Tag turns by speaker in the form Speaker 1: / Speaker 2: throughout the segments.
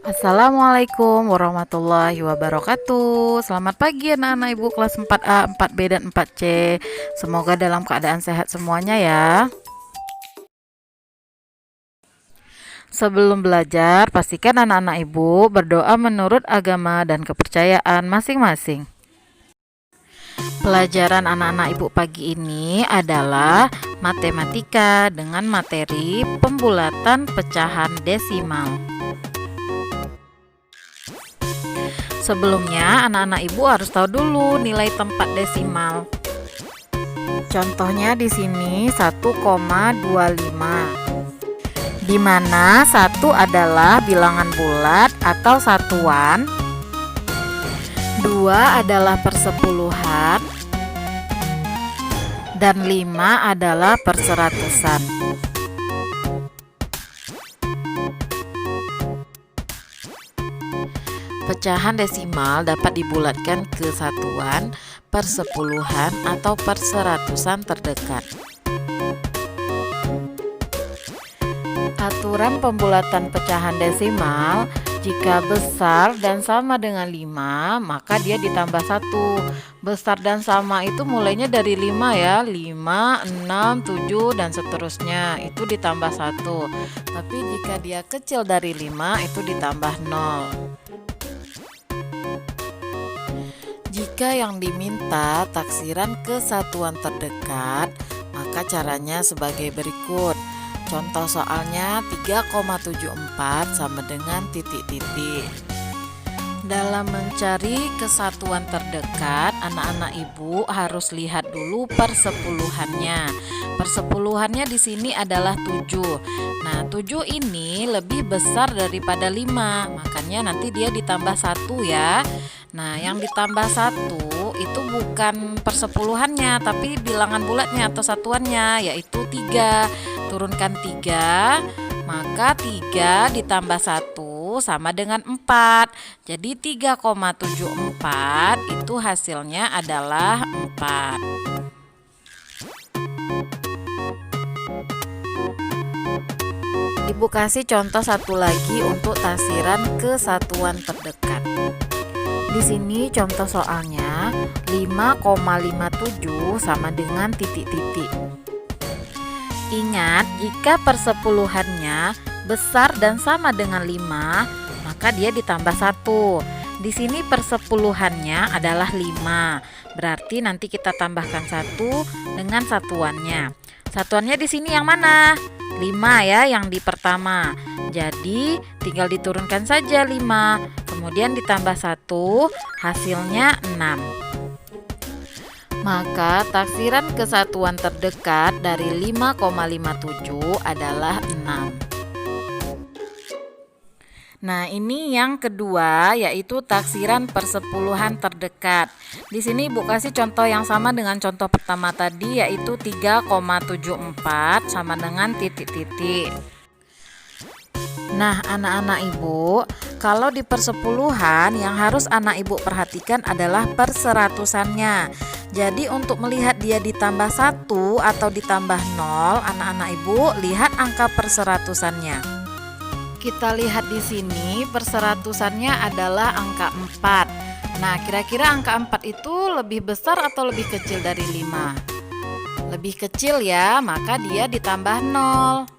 Speaker 1: Assalamualaikum warahmatullahi wabarakatuh. Selamat pagi anak-anak ibu kelas 4A, 4B, dan 4C. Semoga dalam keadaan sehat semuanya ya. Sebelum belajar, pastikan anak-anak ibu berdoa menurut agama dan kepercayaan masing-masing. Pelajaran anak-anak ibu pagi ini adalah matematika dengan materi pembulatan pecahan desimal. Sebelumnya, anak-anak ibu harus tahu dulu nilai tempat desimal. Contohnya di sini 1,25, di mana 1 adalah bilangan bulat atau satuan, 2 adalah persepuluhan, dan 5 adalah perseratusan. Pecahan desimal dapat dibulatkan ke satuan, persepuluhan, atau perseratusan terdekat. Aturan pembulatan pecahan desimal, jika besar dan sama dengan 5, maka dia ditambah 1. Besar dan sama itu mulainya dari 5 ya, 5, 6, 7, dan seterusnya, itu ditambah 1. Tapi jika dia kecil dari 5, itu ditambah 0. Jika yang diminta taksiran ke satuan terdekat, maka caranya sebagai berikut. Contoh soalnya 3,74 sama dengan titik-titik. Dalam mencari kesatuan terdekat, anak-anak ibu harus lihat dulu persepuluhannya. Persepuluhannya di sini adalah 7. Nah, 7 ini lebih besar daripada 5, makanya nanti dia ditambah 1 ya. Nah, yang ditambah 1 itu bukan persepuluhannya, tapi bilangan bulatnya atau satuannya, yaitu 3. Turunkan 3, maka 3 ditambah 1 sama dengan 4. Jadi 3,74 itu hasilnya adalah 4. Ibu kasih contoh satu lagi untuk taksiran ke satuan terdekat. Di sini contoh soalnya 5,57 sama dengan titik-titik. Ingat, jika persepuluhannya besar dan sama dengan 5, maka dia ditambah 1. Di sini persepuluhannya adalah 5. Berarti nanti kita tambahkan 1 dengan satuannya. Satuannya di sini yang mana? 5 ya, yang di pertama. Jadi tinggal diturunkan saja 5, kemudian ditambah 1, hasilnya 6. Maka taksiran kesatuan terdekat dari 5,57 adalah 6. Nah, ini yang kedua, yaitu taksiran persepuluhan terdekat. Di sini Ibu kasih contoh yang sama dengan contoh pertama tadi, yaitu 3,74 sama dengan titik-titik. Nah, anak-anak Ibu, kalau di persepuluhan yang harus anak Ibu perhatikan adalah perseratusannya. Jadi untuk melihat dia ditambah 1 atau ditambah 0, anak-anak Ibu lihat angka perseratusannya. Kita lihat di sini perseratusannya adalah angka 4. Nah, kira-kira angka 4 itu lebih besar atau lebih kecil dari 5? Lebih kecil ya, maka dia ditambah 0.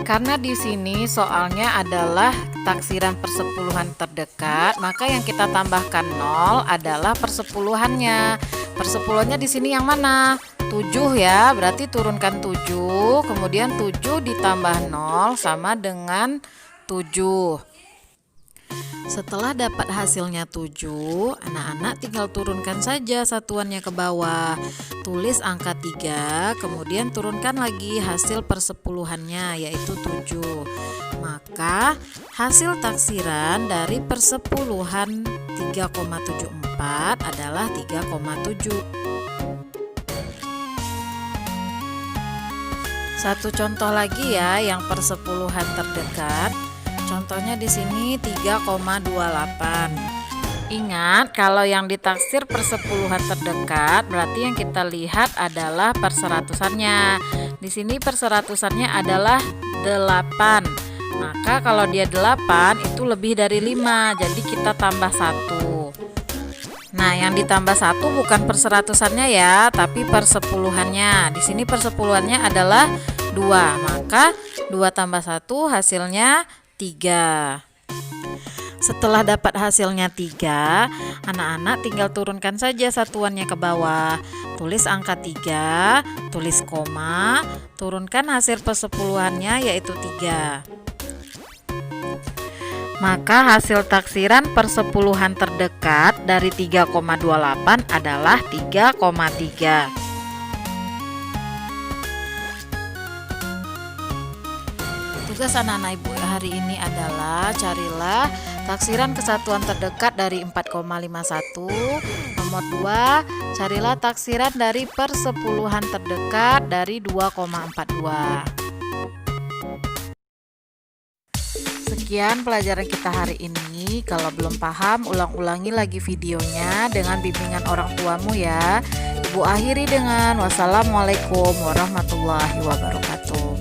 Speaker 1: Karena di sini soalnya adalah taksiran persepuluhan terdekat, maka yang kita tambahkan 0 adalah persepuluhannya. Persepuluhannya di sini yang mana? 7 ya, berarti turunkan 7, kemudian 7 ditambah 0 sama dengan 7. Setelah dapat hasilnya 7, anak-anak tinggal turunkan saja satuannya ke bawah. Tulis angka 3, kemudian turunkan lagi hasil persepuluhannya, yaitu 7. Maka hasil taksiran dari persepuluhan 3,74 adalah 3,7. Satu contoh lagi ya, yang persepuluhan terdekat. Contohnya di sini 3,28. Ingat, kalau yang ditaksir persepuluhan terdekat, berarti yang kita lihat adalah perseratusannya. Di sini perseratusannya adalah 8. Maka kalau dia 8 itu lebih dari 5, jadi kita tambah 1. Nah, yang ditambah 1 bukan perseratusannya ya, tapi persepuluhannya. Di sini persepuluhannya adalah 2, maka 2 tambah 1 hasilnya 3. Setelah dapat hasilnya 3, anak-anak tinggal turunkan saja satuannya ke bawah. Tulis angka 3, tulis koma, turunkan hasil persepuluhannya yaitu 3. Maka hasil taksiran persepuluhan terdekat dari 3,28 adalah 3,3. Tugas anak-anak ibu hari ini adalah carilah taksiran kesatuan terdekat dari 4,51. Nomor 2, carilah taksiran dari persepuluhan terdekat dari 2,42. Sekian pelajaran kita hari ini. Kalau belum paham, ulang-ulangi lagi videonya dengan bimbingan orang tuamu ya. Ibu akhiri dengan wassalamualaikum warahmatullahi wabarakatuh.